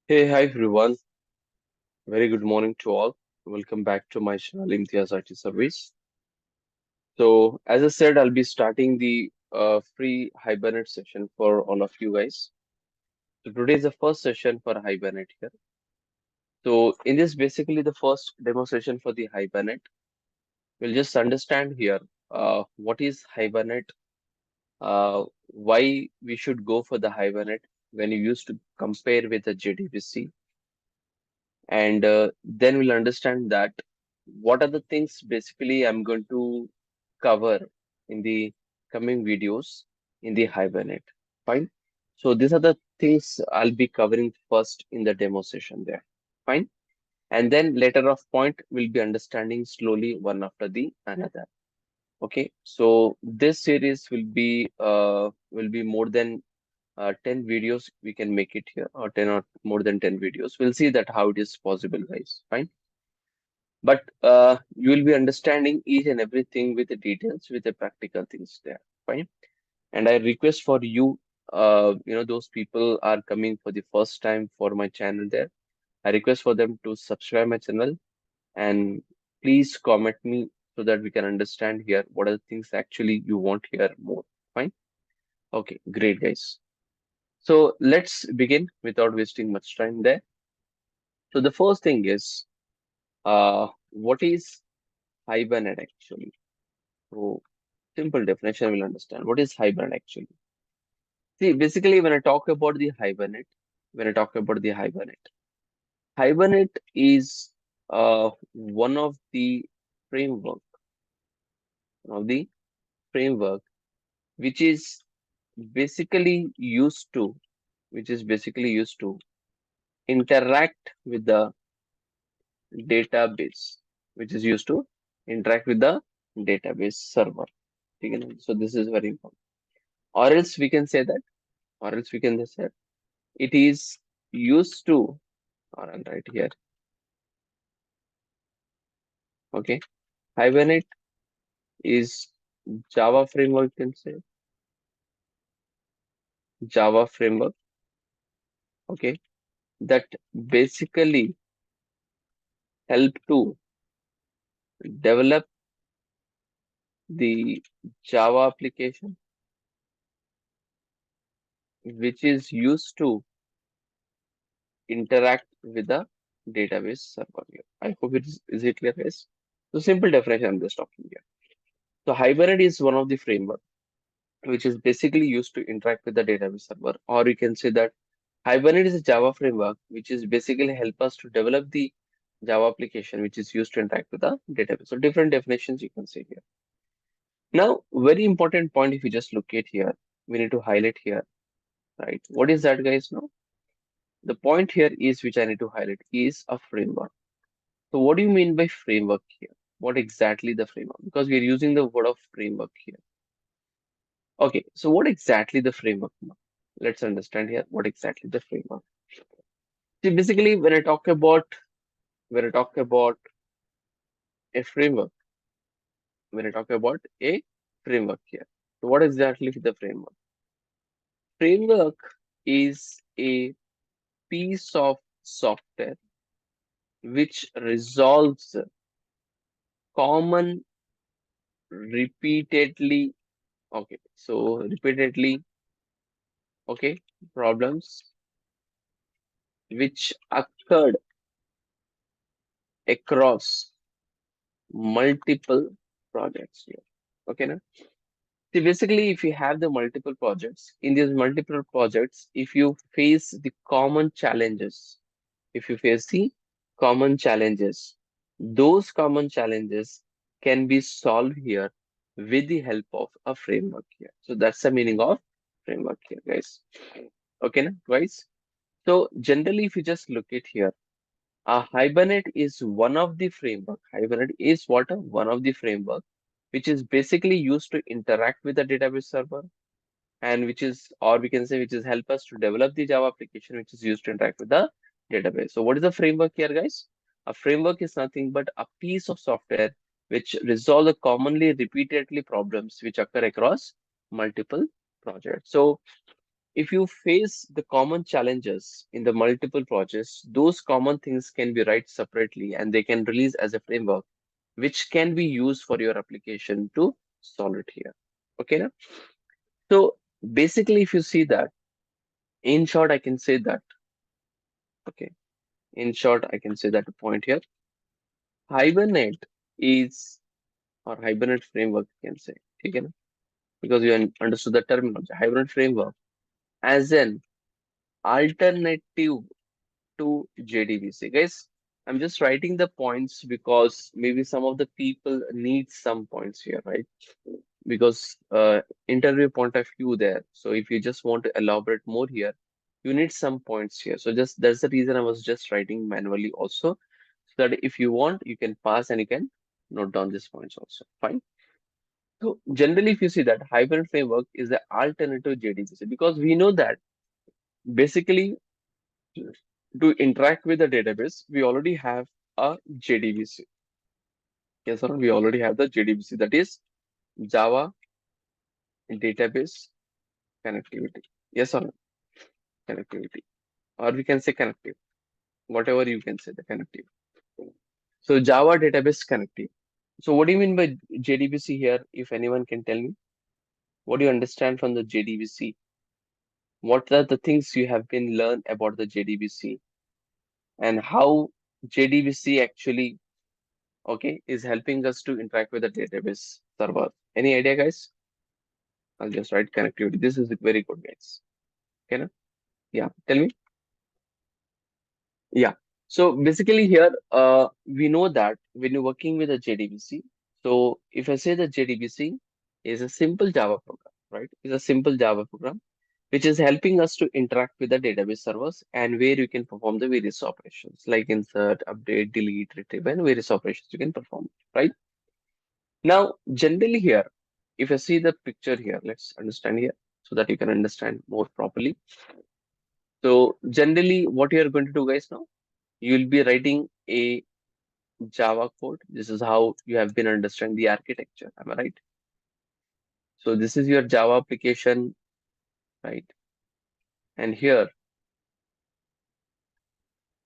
Hey, hi everyone. Very good morning to all. Welcome back to my channel Imtiaz IT Service. So, as I said, I'll be starting the free Hibernate session for all of you guys. So, today is the first session for Hibernate here. So, in this, basically the first demo session for the Hibernate, we'll just understand here what is Hibernate, why we should go for the Hibernate when you used to compare with the JDBC, and then we'll understand that what are the things basically I'm going to cover in the coming videos in the Hibernate. Fine. So these are the things I'll be covering first in the demo session there. Fine. And then later off point we'll be understanding slowly one after the another. Okay. So this series will be more than 10 videos we can make it here, or 10 or more than 10 videos. We'll see that how it is possible, guys. Fine. But you will be understanding each and everything with the details, with the practical things there. Fine. And I request for you, those people are coming for the first time for my channel there. I request for them to subscribe my channel and please comment me so that we can understand here what are the things actually you want here more. Fine. Okay, great guys. So let's begin without wasting much time there. So the first thing is, what is Hibernate actually? So simple definition will understand. What is Hibernate actually? See, basically, when I talk about the Hibernate is one of the framework, one of the framework which is basically used to, which is basically used to interact with the database, which is used to interact with the database server. ठीक है ना? So this is very important. Or else we can say that, or else we can say it is used to, or I'll write here, okay. Hibernate is Java framework, you can say, Java framework, okay, that basically help to develop the Java application, which is used to interact with the database server here. I hope is it clear, guys? So simple definition I'm just talking here. So Hibernate is one of the framework which is basically used to interact with the database server, or you can say that Hibernate is a Java framework which is basically help us to develop the Java application which is used to interact with the database. So different definitions you can see here. Now, very important point if you just look at here, we need to highlight here, right? What is that, guys? Now, the point here is which I need to highlight is a framework. So what do you mean by framework here? What exactly the framework? Because we are using the word of framework here. Okay, so what exactly the framework now? Let's understand here what exactly the framework. See, basically, when I talk about a framework, when I talk about a framework here, so what exactly is the framework? Framework is a piece of software which resolves common repeatedly, okay, so repeatedly, okay, problems which occurred across multiple projects here. Okay, now? See, basically, if you have the multiple projects, in these multiple projects, if you face the common challenges, if you face the common challenges, those common challenges can be solved here with the help of a framework here. So that's the meaning of framework here, guys. Okay, now, guys. So generally, if you just look at here, Hibernate is one of the framework. Hibernate is what? One of the framework, which is basically used to interact with the database server, and which is, or we can say, which is help us to develop the Java application, which is used to interact with the database. So what is the framework here, guys? A framework is nothing but a piece of software which resolve the commonly repeatedly problems which occur across multiple projects. So if you face the common challenges in the multiple projects, those common things can be write separately and they can release as a framework, which can be used for your application to solve it here. Okay, now? So basically, if you see that, in short, I can say that, okay, in short, I can say that the point here, Hibernate is, or Hibernate framework, you can say, okay, na? Because you understood the terminology, Hibernate framework as an alternative to JDBC. Guys, I'm just writing the points because maybe some of the people need some points here, right? Because interview point of view there. So if you just want to elaborate more here, you need some points here. So just that's the reason I was just writing manually also, so that if you want, you can pass and you can note down these points also. Fine. So generally, if you see that hybrid framework is the alternative JDBC, because we know that basically to interact with the database, we already have a JDBC. Yes or no? We already have the JDBC, that is Java Database Connectivity. Yes or no? Connectivity. Or we can say connective, whatever you can say, the connective. So Java Database Connective. So what do you mean by JDBC here? If anyone can tell me, what do you understand from the JDBC? What are the things you have been learned about the JDBC and how JDBC actually, okay, is helping us to interact with the database server? Any idea, guys? I'll just write connectivity. This is very good, guys. Okay, na? Yeah, tell me. Yeah. So basically here, we know that when you're working with a JDBC, so if I say that JDBC is a simple Java program, right? It's a simple Java program which is helping us to interact with the database servers and where you can perform the various operations like insert, update, delete, retrieve, and various operations you can perform, right? Now, generally here, if I see the picture here, let's understand here so that you can understand more properly. So generally, what you are going to do, guys, now you will be writing a Java code. This is how you have been understanding the architecture. Am I right? So this is your Java application, right? And here,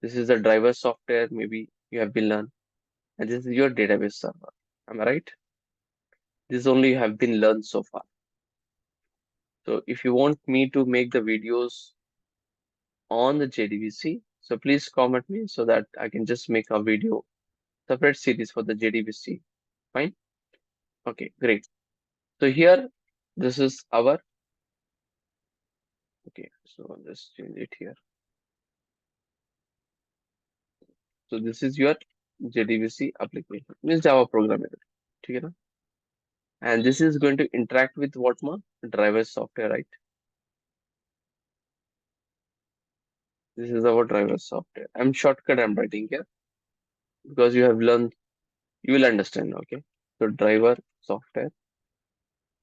this is the driver software. Maybe you have been learned, and this is your database server. Am I right? This only you have been learned so far. So if you want me to make the videos on the JDBC, so please comment me so that I can just make a video separate series for the JDBC. Fine. Okay, great. So here, this is our, okay, so I'll just change it here. So this is your JDBC application, means Java programmer. Okay, na? And this is going to interact with what ma? Driver software, right? This is our driver software. I'm writing here because you have learned, you will understand, okay? So driver software.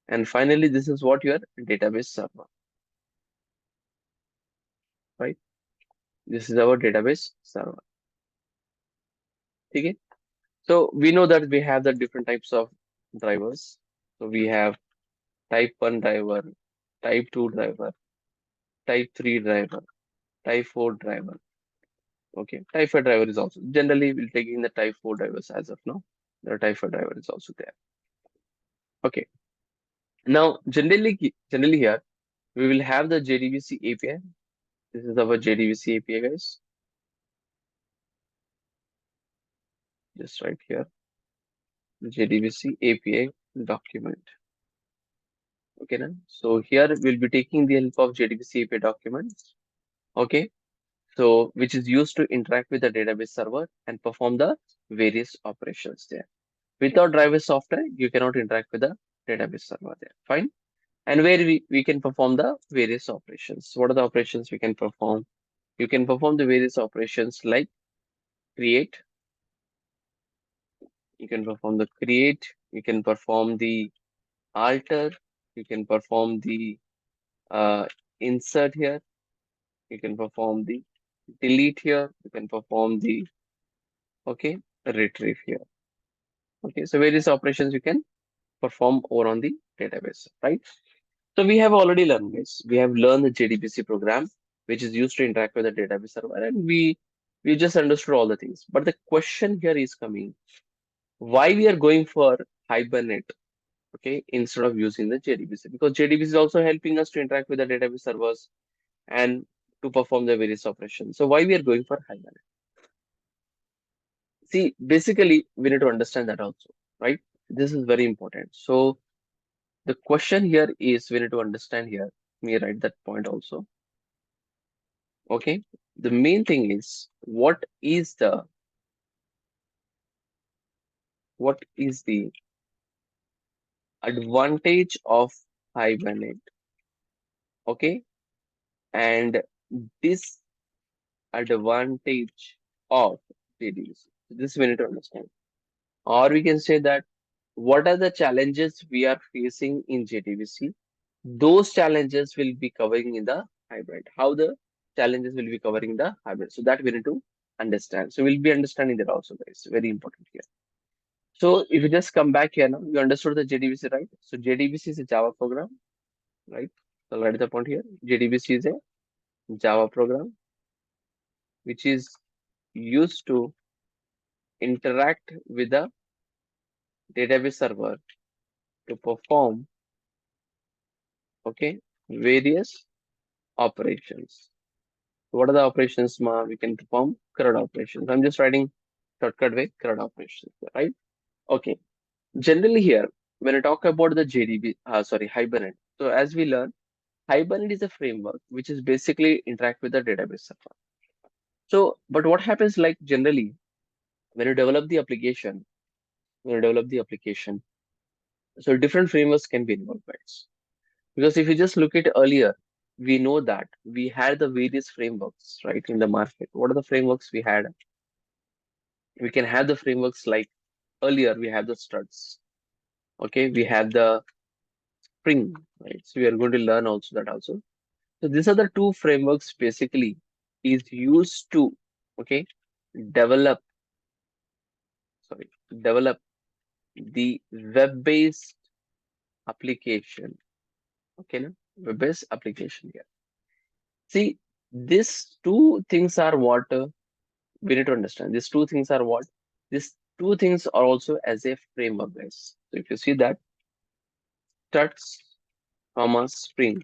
And finally, this is what your database server, right? This is our database server. Okay. So we know that we have the different types of drivers. So we have type 1 driver, type 2 driver, type 3 driver, type 4 driver. Okay, type 5 driver is also generally we'll taking the type 4 drivers as of now. The type 5 driver is also there. Okay. Now generally here we will have the JDBC API. This is our JDBC API, guys. Just right here. The JDBC API document. Okay, now. So here we'll be taking the help of JDBC API documents. Okay. So which is used to interact with the database server and perform the various operations there. Without driver software, you cannot interact with the database server there. Fine. And where we can perform the various operations. What are the operations we can perform? You can perform the various operations like create. You can perform the create. You can perform the alter. You can perform the uh, insert here. You can perform the delete here. You can perform the, okay, retrieve here. Okay, so various operations you can perform over on the database, right? So we have already learned this. We have learned the JDBC program, which is used to interact with the database server, and we just understood all the things. But the question here is coming, why we are going for Hibernate, okay, instead of using the JDBC? Because JDBC is also helping us to interact with the database servers and to perform the various operations. So why we are going for Hibernate? See, basically, we need to understand that also, right? This is very important. So the question here is we need to understand here. Let me write that point also. Okay. The main thing is what is the advantage of Hibernate? Okay, and disadvantage of JDBC. This we need to understand. Or we can say that what are the challenges we are facing in JDBC? Those challenges will be covering in the hybrid. How the challenges will be covering the hybrid. So that we need to understand. So we'll be understanding that also, guys. Very important here. So if you just come back here now, you understood the JDBC, right? So JDBC is a Java program, right? So I'll write the point here. JDBC is a Java program which is used to interact with the database server to perform, okay, various operations. What are the operations, ma? We can perform CRUD operations. I'm just writing shortcut way CRUD operations, right? Okay. Generally here, when I talk about the Hibernate. So as we learn, Hibernate is a framework which is basically interact with the database server. So, but what happens like generally when you develop the application, when you develop the application, so different frameworks can be involved, guys. Because if you just look at earlier, we know that we had the various frameworks, right, in the market. What are the frameworks we had? We can have the frameworks like earlier we have the struts. Okay, we have the Spring, right? So we are going to learn also that also. So these are the two frameworks basically is used to, okay, develop, sorry, develop the web-based application. Okay, no? Web-based application here. See, these two things are what we need to understand. These two things are what? These two things are also as a framework, guys. So if you see that struts, comma, Spring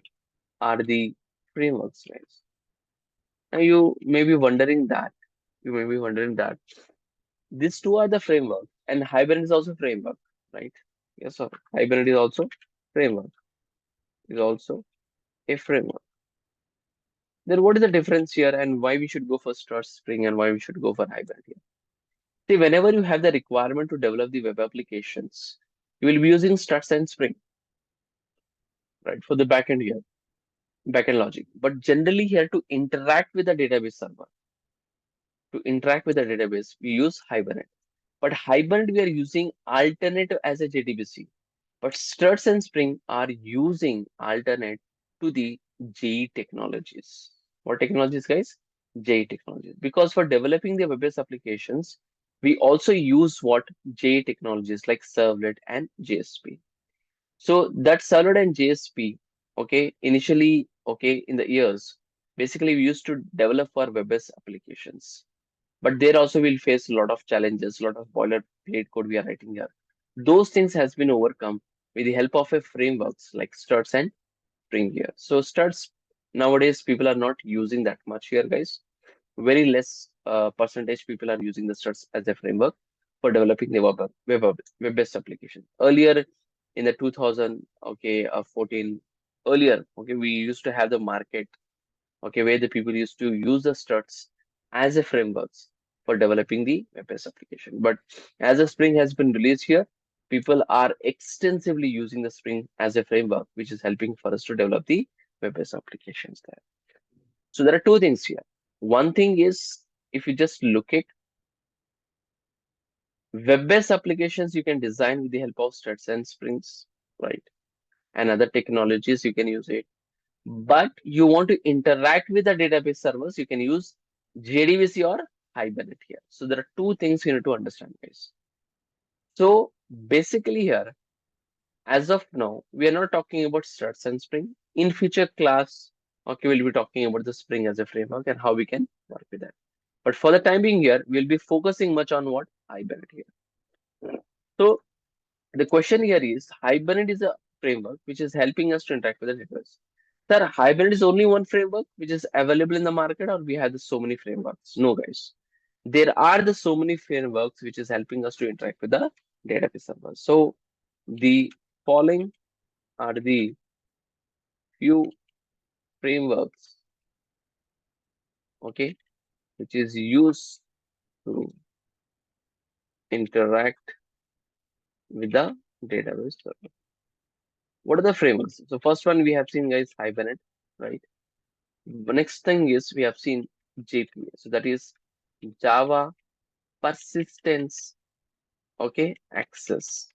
are the frameworks, guys. Now you may be wondering that these two are the framework, and Hibernate is also framework, right? Yes, sir. Hibernate is also framework. Is also a framework. Then what is the difference here, and why we should go for Struts, Spring, and why we should go for Hibernate here? See, whenever you have the requirement to develop the web applications, you will be using Struts and Spring, right, for the backend here, backend logic. But generally here to interact with the database server, to interact with the database, we use Hibernate. But Hibernate we are using alternative as a JDBC. But Struts and Spring are using alternate to the JE technologies. What technologies, guys? JE technologies. Because for developing the web-based applications, we also use what JE technologies like Servlet and JSP. So that Servlet and JSP, okay, initially, okay, in the years, basically we used to develop for web-based applications. But there also we'll face a lot of challenges, a lot of boilerplate code we are writing here. Those things has been overcome with the help of a frameworks like Struts and Spring here. So Struts nowadays people are not using that much here, guys. Very less percentage people are using the Struts as a framework for developing the web-based application. Earlier in the 2000, okay, 14, earlier, okay, we used to have the market, okay, where the people used to use the struts as a frameworks for developing the web-based application. But as the Spring has been released here, people are extensively using the Spring as a framework, which is helping for us to develop the web-based applications there. So there are two things here. One thing is if you just look at web-based applications, you can design with the help of struts and springs, right? And other technologies you can use it. But you want to interact with the database servers, you can use JDBC or Hibernate here. So there are two things you need to understand, guys. So basically here, As of now, we are not talking about struts and Spring. In future class, okay, we'll be talking about the Spring as a framework and how we can work with that. But for the time being here, we'll be focusing much on what? Hibernate here. So the question here is, Hibernate is a framework which is helping us to interact with the networks. Sir, Hibernate is only one framework which is available in the market, or we have so many frameworks? No, guys. There are so many frameworks which is helping us to interact with the database servers. So the following are the few frameworks, okay, which is used to interact with the database server. What are the frameworks? So first one we have seen, guys, Hibernate, right? The next thing is we have seen JPA. So that is Java Persistence, okay, Access.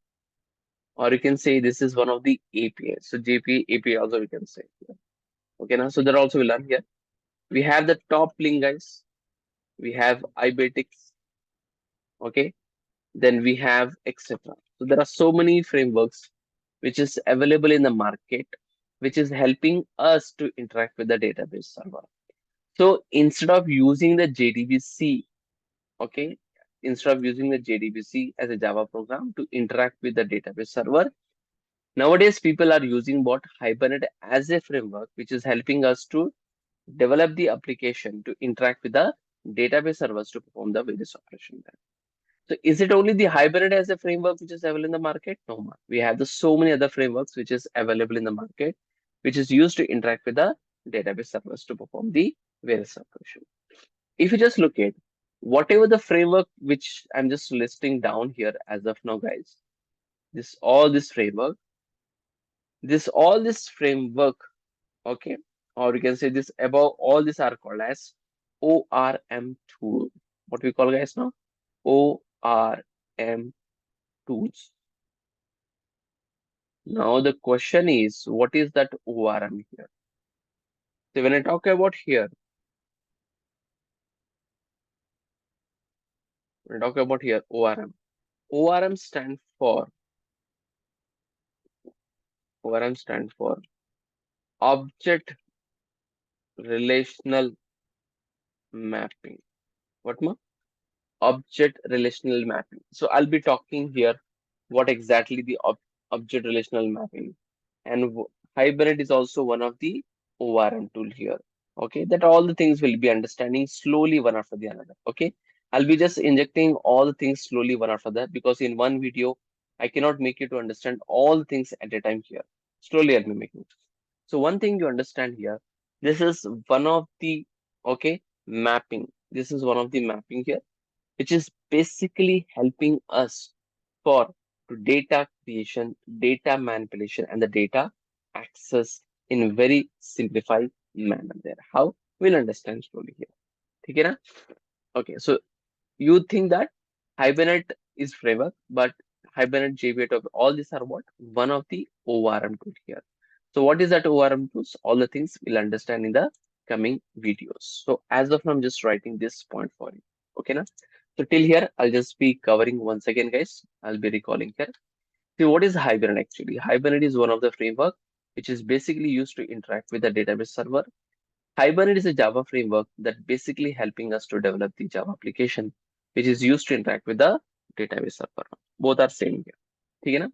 Or you can say this is one of the APIs. So JPA API also we can say. Okay, now so that also we learn here. We have the top link, guys. We have Ibetics, okay. Then we have etc. So there are so many frameworks which is available in the market, which is helping us to interact with the database server. So instead of using the JDBC, okay, instead of using the JDBC as a Java program to interact with the database server, nowadays people are using what? Hibernate as a framework, which is helping us to develop the application to interact with the database servers to perform the various operations. So is it only the Hibernate as a framework which is available in the market? No, man. We have so many other frameworks which is available in the market, which is used to interact with the database servers to perform the various operations. If you just look at whatever the framework which I'm just listing down here as of now, guys, this all this framework, okay, or you can say this above all these are called as ORM tool. What we call, guys, now? ORM tools. Now the question is, what is that ORM here? So when I talk about here, when I talk about here, ORM stands for Object Relational Mapping. What more? Object Relational Mapping. So I'll be talking here what exactly the Object Relational Mapping, and Hibernate is also one of the ORM tool here. Okay, that all the things will be understanding slowly one after the another. Okay, I'll be just injecting all the things slowly one after that, because in one video I cannot make you to understand all the things at a time here. Slowly I'll be making. So one thing you understand here, this is one of the, okay, mapping. This is one of the mapping here, which is basically helping us for data creation, data manipulation, and the data access in very simplified manner there. How? We'll understand slowly here. Okay, na? Okay, so you think that Hibernate is framework, but Hibernate, JVT, all these are what? One of the ORM tools here. So what is that ORM tools? All the things we'll understand in the coming videos. So as of now, I'm just writing this point for you. Okay, na? So till here, I'll just be covering once again, guys. I'll be recalling here. See, what is Hibernate actually? Hibernate is one of the framework which is basically used to interact with the database server. Hibernate is a Java framework that basically helping us to develop the Java application, which is used to interact with the database server. Both are same here. Okay, na?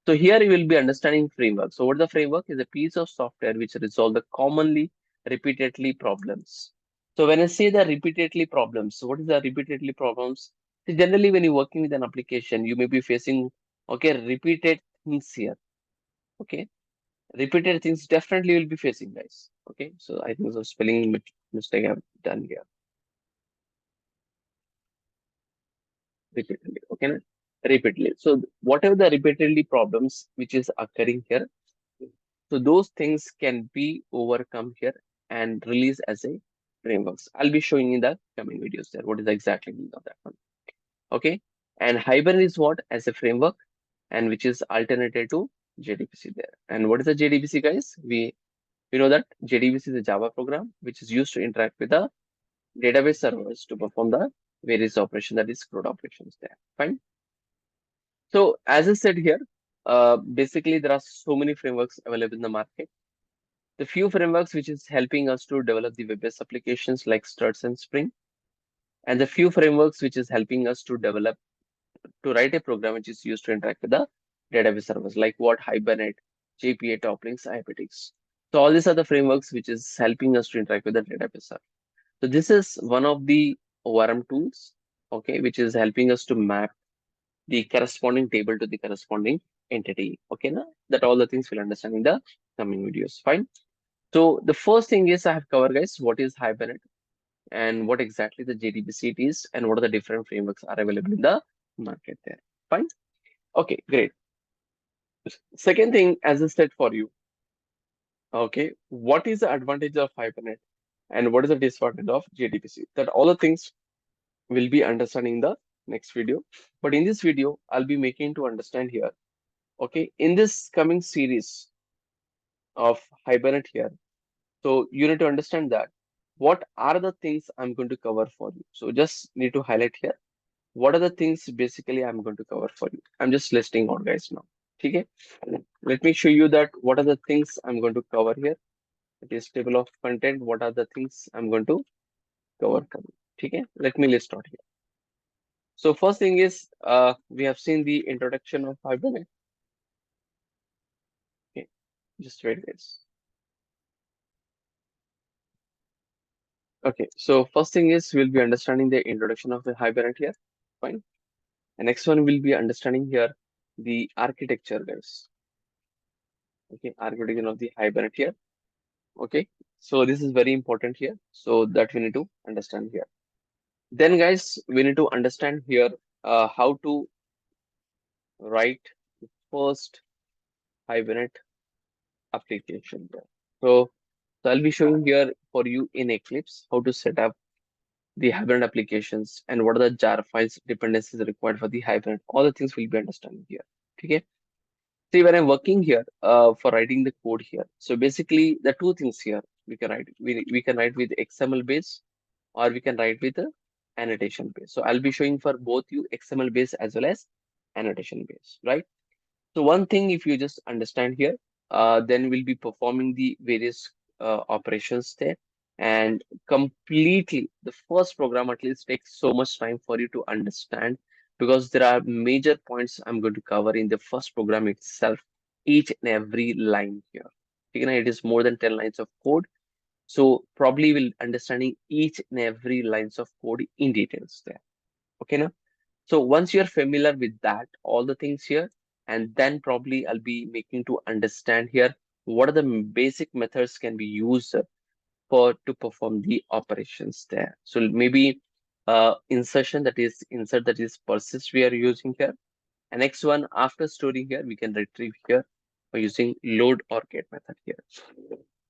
So here you will be understanding framework. So what the framework is? A piece of software which resolve the commonly repeatedly problems. So when I say the repeatedly problems, so what is the repeatedly problems? So generally when you're working with an application, you may be facing, okay, repeated things here. Okay, repeated things definitely will be facing, guys. Okay, so I think the spelling mistake I've done here. Repeatedly, okay, na? Repeatedly. So whatever the repeatedly problems which is occurring here, so those things can be overcome here and released as a frameworks. I'll be showing in the coming videos there. What is exactly meaning of that one? Okay. And Hibernate is what? As a framework, and which is alternative to JDBC there. And what is the JDBC, guys? We know that JDBC is a Java program which is used to interact with the database servers to perform the various operations, that is CRUD operations there. Fine. So as I said here, Basically, there are so many frameworks available in the market. The few frameworks which is helping us to develop the web-based applications like Struts and Spring, and the few frameworks which is helping us to develop to write a program which is used to interact with the database servers, like what Hibernate, JPA, Toplinks, Hypertext. So all these are the frameworks which is helping us to interact with the database server. So this is one of the ORM tools, okay, which is helping us to map the corresponding table to the corresponding entity. Okay, now that all the things we'll understand in the coming videos. Fine. So the first thing is I have covered, guys, what is Hibernate and what exactly the JDBC it is and what are the different frameworks are available in the market there. Fine. Okay, great. Second thing, as I said for you, okay, what is the advantage of Hibernate and what is the disadvantage of JDBC? That all the things will be understanding in the next video. But in this video, I'll be making to understand here. Okay, in this coming series of Hibernate here, so you need to understand that what are the things I'm going to cover for you. So just need to highlight here. What are the things basically I'm going to cover for you? I'm just listing out, guys, now. Okay, let me show you that what are the things I'm going to cover here. It is table of content. What are the things I'm going to cover for you? Okay, let me list out here. So first thing is we have seen the introduction of Hibernate. Okay, just wait, guys. Okay, so first thing is we'll be understanding the introduction of the Hibernate here. Fine. The next one will be understanding here the architecture, guys. Okay, architecture of the Hibernate here. Okay, so this is very important here. So that we need to understand here. Then, guys, we need to understand here how to write the first Hibernate application there. So I'll be showing here for you in Eclipse how to set up the Hibernate applications and what are the jar files dependencies required for the Hibernate. All the things we'll be understanding here. Okay. See, when I'm working here for writing the code here, so basically the two things here we can write. We can write with XML base or we can write with a annotation base. So I'll be showing for both you XML base as well as annotation base, right? So one thing, if you just understand here, then we'll be performing the various operations there. And completely, the first program at least takes so much time for you to understand because there are major points I'm going to cover in the first program itself, each and every line here. It is more than 10 lines of code. So probably we'll understanding each and every lines of code in details there. Okay, now? So once you're familiar with that, all the things here, and then probably I'll be making to understand here what are the basic methods can be used for to perform the operations there. So maybe insertion, that is insert, that is persist we are using here. And next one, after storing here, we can retrieve here by using load or get method here.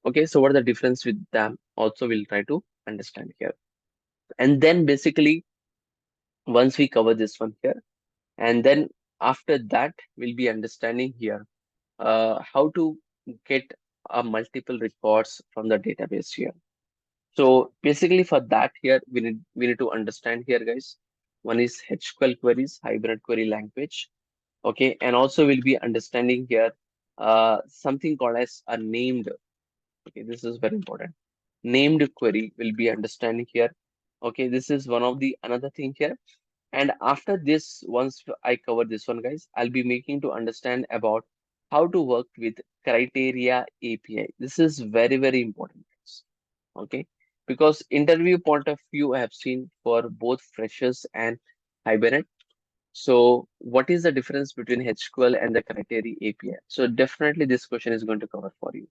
Okay, so what are the difference with them? Also, we'll try to understand here. And then basically, once we cover this one here, and then after that, we'll be understanding here how to get multiple records from the database here. So basically for that here, we need to understand here, guys. One is SQL queries, hybrid query language. Okay, and also we'll be understanding here something called as a named. Okay, this is very important. Named query will be understanding here. Okay, this is one of the another thing here. And after this, once I cover this one, guys, I'll be making to understand about how to work with criteria API. This is very, very important, guys. Okay, because interview point of view, I have seen for both freshers and Hibernate. So what is the difference between HQL and the criteria API? So definitely this question is going to cover for you.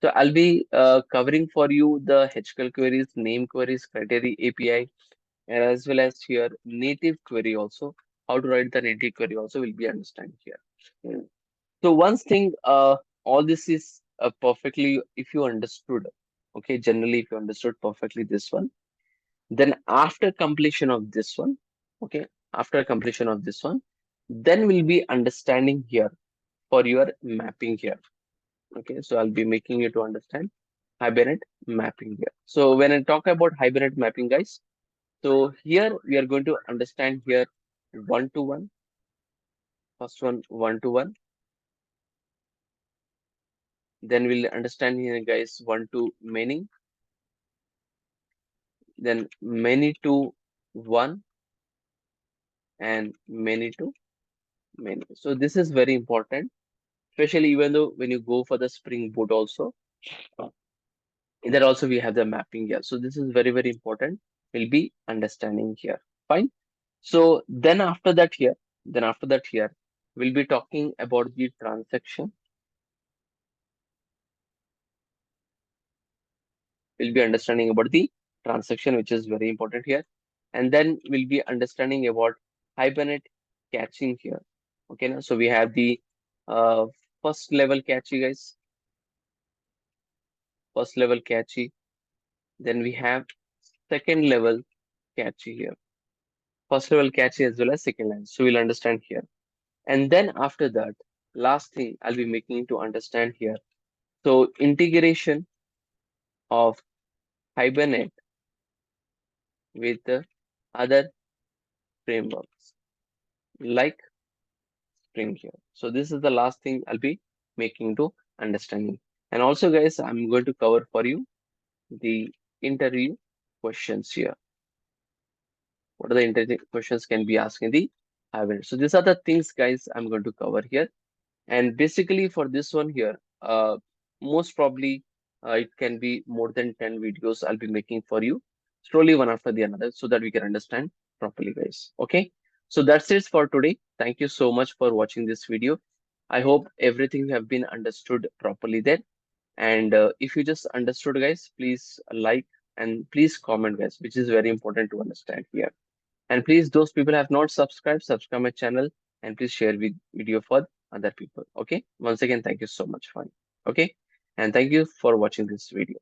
So I'll be covering for you the HQL queries, name queries, criteria API, and as well as here native query also. How to write the native query also will be understand here. Mm. So one thing, all this is perfectly if you understood. Okay, generally if you understood perfectly this one, then after completion of this one, okay, after completion of this one, then we'll be understanding here for your mapping here. Okay, so I'll be making you to understand Hibernate mapping here. So when I talk about Hibernate mapping, guys, so here we are going to understand here one to one. First one, one to one. Then we'll understand here, guys, one to many, then many to one, and many to many. So this is very important, especially even though when you go for the Spring Boot also, there also we have the mapping here. So this is very, very important. We'll be understanding here. Fine. So then after that here, we'll be talking about the transaction. We'll be understanding about the transaction, which is very important here. And then we'll be understanding about Hibernate catching here. Okay, now, so we have the uh, first level catchy, guys. First level catchy. Then we have second level catchy here. First level catchy as well as second line. So we'll understand here. And then after that, last thing I'll be making to understand here. So integration of Hibernate with the other frameworks like Spring here. So this is the last thing I'll be making to understanding. And also, guys, I'm going to cover for you the interview questions here. What are the interview questions can be asked in the Hibernate? So these are the things, guys, I'm going to cover here. And basically for this one here, most probably it can be more than 10 videos I'll be making for you, slowly one after the another, so that we can understand properly, guys. Okay. So that's it for today. Thank you so much for watching this video. I hope everything have been understood properly there. And if you just understood, guys, please like and please comment, guys, which is very important to understand here. And please, those people have not subscribed, subscribe my channel and please share with video for other people. Okay. Once again, thank you so much for okay. And thank you for watching this video.